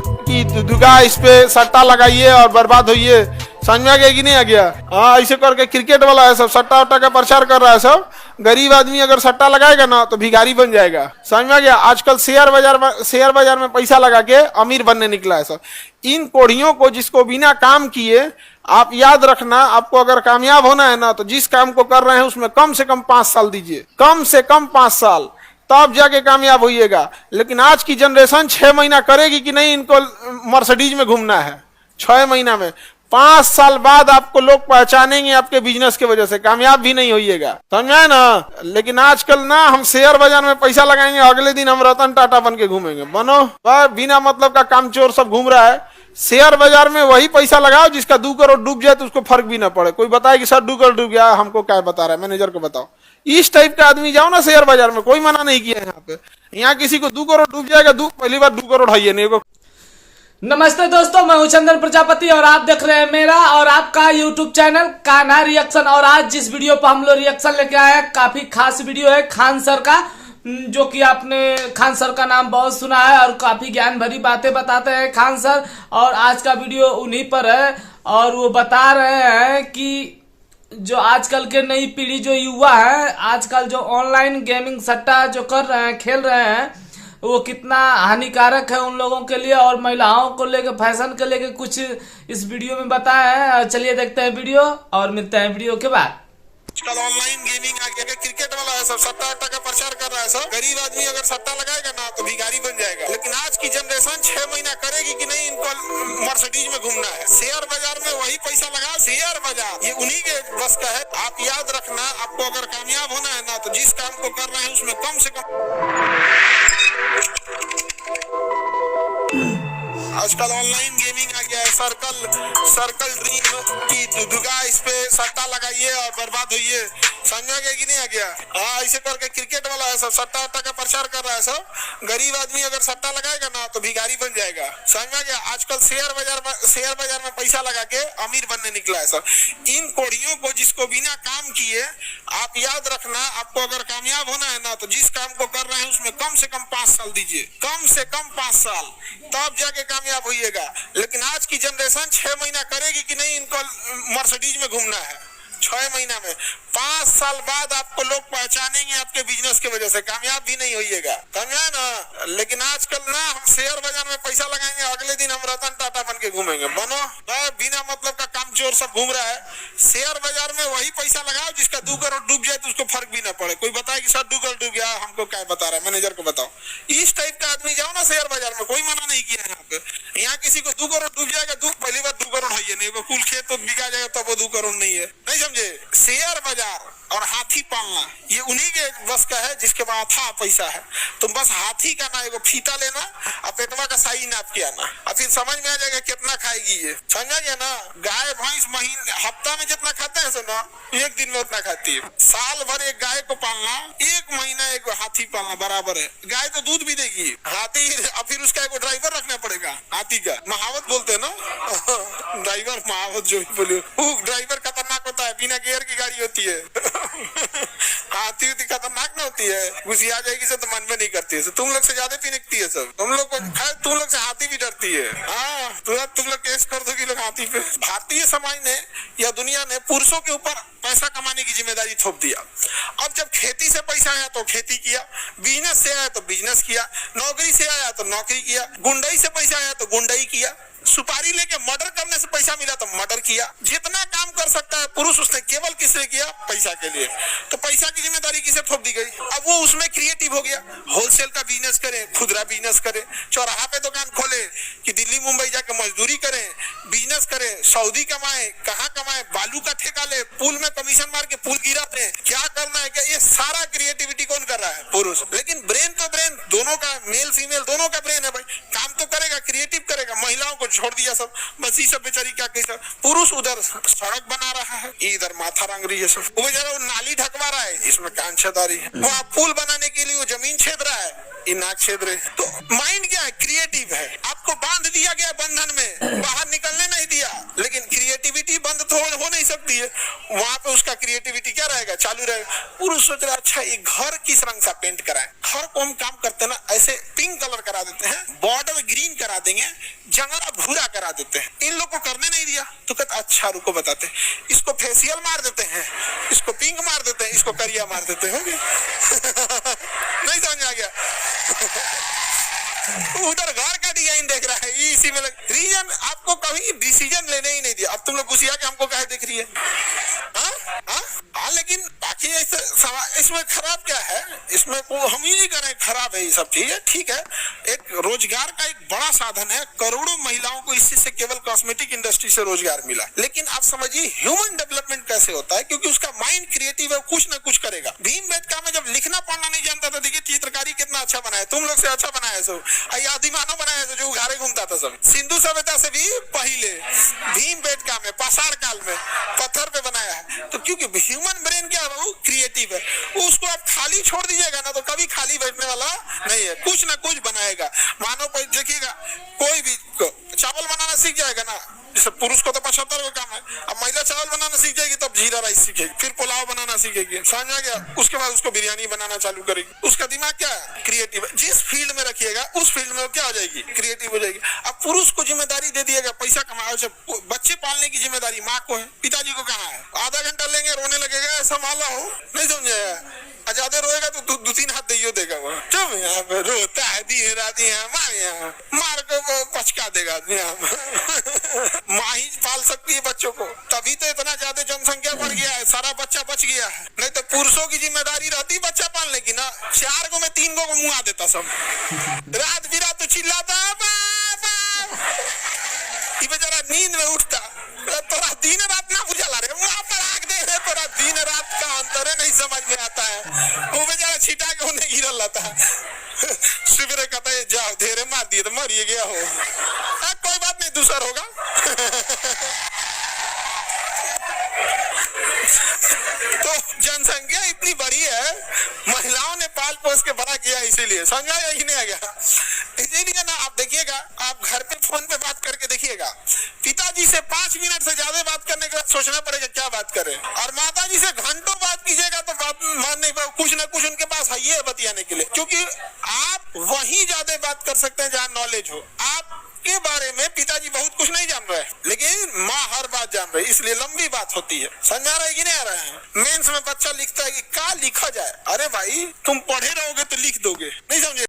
की दुर्गा इस पे सट्टा लगाइए और बर्बाद होइए। समझ में आ गया कि नहीं आ गया? हाँ, ऐसे करके क्रिकेट वाला है सब, सट्टा वट्टा का प्रचार कर रहा है सब। गरीब आदमी अगर सट्टा लगाएगा ना तो भिखारी बन जाएगा। समझ में आ गया? आजकल शेयर बाजार में पैसा लगा के अमीर बनने निकला है सब। इन कोढ़ियों को, जिसको बिना काम किए, आप याद रखना, आपको अगर कामयाब होना है ना तो जिस काम को कर रहे हैं उसमें कम से कम 5 साल दीजिए, कम से कम 5 साल, तब जाके कामयाब होइएगा। लेकिन आज की जनरेशन 6 महीना करेगी कि नहीं, इनको मर्सिडीज में घूमना है 6 महीना में। 5 साल बाद आपको लोग पहचानेंगे आपके बिजनेस की वजह से, कामयाब भी नहीं होइएगा। समझे ना? लेकिन आजकल ना हम शेयर बाजार में पैसा लगाएंगे, अगले दिन हम रतन टाटा बन के घूमेंगे। बनो बिना मतलब का कामचोर सब घूम रहा है। शेयर बाजार में वही पैसा लगाओ जिसका 2 करोड़ डूब जाए तो उसको फर्क भी ना पड़े। कोई बताए कि सर 2 करोड़ डूब गया, हमको क्या बता रहा है, मैनेजर को बताओ। इस टाइप का आदमी जाओ ना शेयर बाजार में, कोई मना नहीं किया यहाँ पे। यहाँ किसी को 2 करोड़ डूब जाएगा, पहली बार 2 करोड़ है नहीं। नमस्ते दोस्तों, मैं हूं चंदन प्रजापति और आप देख रहे हैं मेरा और आपका यूट्यूब चैनल कान्हा रिएक्शन। और आज जिस वीडियो पर हम लोग रिएक्शन लेके आए हैं, काफी खास वीडियो है खान सर का, जो कि आपने खान सर का नाम बहुत सुना है और काफी ज्ञान भरी बातें बताते हैं खान सर। और आज का वीडियो उन्हीं पर है और वो बता रहे हैं कि जो आजकल के नई पीढ़ी, जो युवा है, आजकल जो ऑनलाइन गेमिंग सट्टा जो कर रहे हैं, खेल रहे हैं, वो कितना हानिकारक है उन लोगों के लिए और महिलाओं को लेकर, फैशन के लेकर कुछ इस वीडियो में बताया है। चलिए देखते हैं वीडियो और मिलते हैं वीडियो के बाद। आजकल ऑनलाइन गेमिंग आ गया, क्रिकेट वाला है सब, सट्टा वट्टा का प्रचार कर रहा है सब। गरीब आदमी अगर सट्टा लगाएगा ना तो भिखारी बन जाएगा। लेकिन आज की जनरेशन 6 महीना करेगी कि नहीं, इनको मर्सिडीज में घूमना है। शेयर बाजार में वही पैसा लगा, शेयर बाजार ये उन्हीं के बस का है। आप याद रखना, आपको अगर कामयाब होना है ना तो जिस काम को कर रहे हैं उसमें कम से कम। आजकल ऑनलाइन गेमिंग आ गया है, सर्कल ड्रीम की दुर्गा इस पे सट्टा लगाइए और बर्बाद होइए। समझ में आ गया कि नहीं आ गया? हाँ, ऐसे करके क्रिकेट वाला है सब, सट्टा वट्टा का प्रचार कर रहा है सब। गरीब आदमी अगर सट्टा लगाएगा ना तो भिखारी बन जाएगा। समझ में आ गया? आजकल शेयर बाजार में पैसा लगा के अमीर बनने निकला है सब। इन कोढ़ियों को, जिसको बिना काम किए, आप याद रखना, आपको अगर कामयाब होना है ना तो जिस काम को कर रहे हैं उसमें कम से कम 5 साल दीजिए, कम से कम 5 साल, तब जाके कामयाब होइएगा। लेकिन आज की जनरेशन 6 महीना करेगी कि नहीं, इनको मर्सिडीज में घूमना है 6 महीना में। 5 साल बाद आपको लोग पहचानेंगे आपके बिजनेस की वजह से, कामयाब भी नहीं होइएगा। समझा ना? लेकिन आजकल ना हम शेयर बाजार में पैसा लगाएंगे, अगले दिन हम रतन टाटा बन के घूमेंगे। बनो बिना मतलब का कामचोर सब घूम रहा है। शेयर बाजार में वही पैसा लगाओ जिसका 2 करोड़ डूब जाए तो उसको फर्क भी ना पड़े। कोई बताए कि सर 2 करोड़ डूब गया, हमको क्या बता रहा है, मैनेजर को बताओ। इस टाइप का आदमी जाओ ना शेयर बाजार में, कोई मना नहीं किया यहाँ पे। यहाँ किसी को 2 करोड़ डूब जाएगा, पहली बार 2 करोड़ है नहीं, कुल खेत तो बिका जाएगा तब वो 2 करोड़ नहीं है। नहीं समझे? शेयर बाजार और हाथी पालना ये उन्हीं के बस का है जिसके पास था पैसा है। तुम बस हाथी का ना एगो फीता लेना और पेटवा का साई नाप के आना, और फिर समझ में आ जाएगा कितना खाएगी ये। समझ गया ना? गाय भैंस हफ्ता में जितना खाते हैं ना, 1 दिन में उतना खाती है। साल भर एक गाय को पालना, 1 महीना एक हाथी पालना बराबर है। गाय तो दूध भी देगी, हाथी, और फिर उसका एक ड्राइवर रखना पड़ेगा हाथी का। महावत बोलते हैं ना ड्राइवर, महावत जो भी बोले, वो ड्राइवर खतरनाक होता है, बिना गियर की गाड़ी होती है। हाथी उती खतरनाक ना होती है, गुस्सी आ जाएगी से तो मन में नहीं करती है। तुम लोग से ज्यादा पिनकती है सब, तुम लोग को तुम लोग से हाथी भी डरती है। हाँ, तुम लोग केस कर दोगी लोग हाथी पे। भारतीय समाज ने या दुनिया ने पुरुषों के ऊपर पैसा कमाने की जिम्मेदारी थोप दिया। अब जब खेती से पैसा आया तो खेती किया, बिजनेस से आया तो बिजनेस किया, नौकरी से आया तो नौकरी किया, गुंडई से पैसा आया तो गुंडई किया, सुपारी लेके मर्डर करने से पैसा मिला तो मर्डर किया। जितना काम कर सकता है पुरुष, उसने केवल किसने किया? पैसा के लिए। तो पैसा की जिम्मेदारी किसे थोप दी गई? अब वो उसमें क्रिएटिव हो गया, होलसेल का बिजनेस करे, खुदरा बिजनेस करे, चौराहा पे दुकान खोले, कि दिल्ली मुंबई जाके मजदूरी करे, बिजनेस करे, सऊदी कमाए, कहाँ कमाए, बालू का ठेका ले, पुल में कमीशन मार के पुल गिरा दे, क्या करना है क्या? ये सारा क्रिएटिविटी कौन कर रहा है? पुरुष। लेकिन ब्रेन तो ब्रेन दोनों का, मेल फीमेल दोनों का ब्रेन है भाई, काम तो करेगा, क्रिएटिव करेगा। महिलाओं को छोड़ दिया सब, बस ये सब बेचारी क्या कैसा। पुरुष उधर सड़क बना रहा है, इधर माथा रंग रही है सब, वो बेचारा वो नाली ढकवा रहा है, इसमें कान छेदा रही है, वहाँ पुल बनाने के लिए वो जमीन छेद रहा है, ये नाक छेद रहे। तो माइंड क्या है? क्रिएटिव है। आपको बांध दिया गया बंधन में, बाहर निकलने नहीं दिया, लेकिन क्रिएटिविटी बंद तो हो नहीं सकती है। वहां पे उसका क्रिएटिविटी क्या रहेगा? चालू रहेगा। पुरुष सोच रहा अच्छा ये घर किस रंग का पेंट कराए, घर को हम काम करते ना ऐसे पिंक कलर का करा देते हैं, बॉर्डर ग्रीन करा देंगे, जंगला भूरा करा देते हैं। इन लोग को करने नहीं दिया तो कहते अच्छा रुको बताते, इसको फेशियल मार देते हैं, इसको पिंक मार देते हैं, इसको करिया मार देते हैं। नहीं समझ आ गया? उधर घर का डिजाइन देख रहा है, इसी में रीजन आपको कभी डिसीजन लेने ही नहीं दिया। अब तुम लोग घुसिया के हमको कहे देख रही है। हाँ, लेकिन बाकी इसमें खराब क्या है? इसमें वो हम ही नहीं कर रहे, खराब है ये सब चीजें, ठीक है। एक रोजगार का एक बड़ा साधन है, करोड़ों महिलाओं को इससे से केवल कॉस्मेटिक इंडस्ट्री से रोजगार मिला। लेकिन आप समझिए ह्यूमन डेवलपमेंट कैसे होता है, क्योंकि उसका माइंड क्रिएटिव है, कुछ ना कुछ करेगा। भीमबेटका में जब लिखना पढ़ना नहीं जानता था, देखिए चित्रकारी कितना अच्छा बनाया, तुम लोग से अच्छा बनाया सब, आदिमानव बनाया जो उघारे घूमता था सब। सिंधु सभ्यता से भी पहले भीमबेटका में पाषाण काल में पत्थर पे बनाया है। तो क्योंकि ह्यूमन ब्रेन क्या है, वो क्रिएटिव है, उसको आप खाली छोड़ दीजिएगा ना तो कभी खाली बैठने वाला नहीं है, कुछ ना कुछ बनाएगा। मानो देखिएगा कोई भी चावल बनाना सीख जाएगा ना, जैसे पुरुष को तो 75 का काम है, अब महिला चावल बनाना सीख जाएगी तब जीरा राइस सीखेगी, फिर पुलाव बनाना सीखेगी, समझ आ गया? उसके बाद उसको बिरयानी बनाना चालू करेगी। उसका दिमाग क्या है, क्रिएटिव है। जिस फील्ड में रखिएगा उस फील्ड में वो क्या हो जाएगी, क्रिएटिव हो जाएगी। अब पुरुष को जिम्मेदारी दे दिएगा पैसा कमाओ, बच्चे पालने की जिम्मेदारी माँ को है, पिताजी को कहाँ है? आधा घंटा लेंगे, रोने लगेगा, संभाला हो, नहीं समझेगा? ज्यादा रोएगा तो दो तीन हाथ दियो देगा वो, चुप यहाँ पे रोता है दिन रात, यहाँ मार को पचका देगा। माँ ही पाल सकती है बच्चों को, तभी तो इतना ज्यादा जनसंख्या बढ़ गया है, सारा बच्चा बच गया है। नहीं तो पुरुषों की जिम्मेदारी रहती बच्चा पालने की ना, 4 को में 3 को मुँह देता सब, रात बिरात तो चिल्लाता ये बेचारा नींद में उठता, तोरा दिन रात ना बुझा रे, वहां पर आग दे रहे, तोरा दिन रात का अंतर है, नहीं समझ में आता है। वो बेचारा छिटा के उन्हें गिरल रहता है, सुबह कहता है जाओ धेरे मार दिए तो मरिए गया हो, कोई बात नहीं दूसरा होगा। तो जनसंख्या इतनी बड़ी है, महिलाओं ने पाल पोस के बड़ा किया, इसीलिए समझा या ही नहीं आ गया? इसीलिए ना आप देखिएगा, आप घर पे फोन पे बात करके देखिएगा, पिताजी से 5 मिनट से ज्यादा बात करने के बाद सोचना पड़ेगा क्या बात करें, और माता जी से घंटों बात कीजिएगा तो बात मान नहीं पाओ, कुछ ना कुछ उनके पास है ये बतियाने के लिए, क्योंकि आप वही ज्यादा बात कर सकते हैं जहाँ नॉलेज हो। आप के बारे में पिताजी बहुत कुछ नहीं जान रहे हैं, लेकिन माँ हर बात जान रही है, इसलिए लंबी बात होती है। समझा रहे कि नहीं आ रहे हैं? मेंस में बच्चा लिखता है कि क्या लिखा जाए, अरे भाई तुम पढ़े रहोगे तो लिख दोगे, नहीं समझे?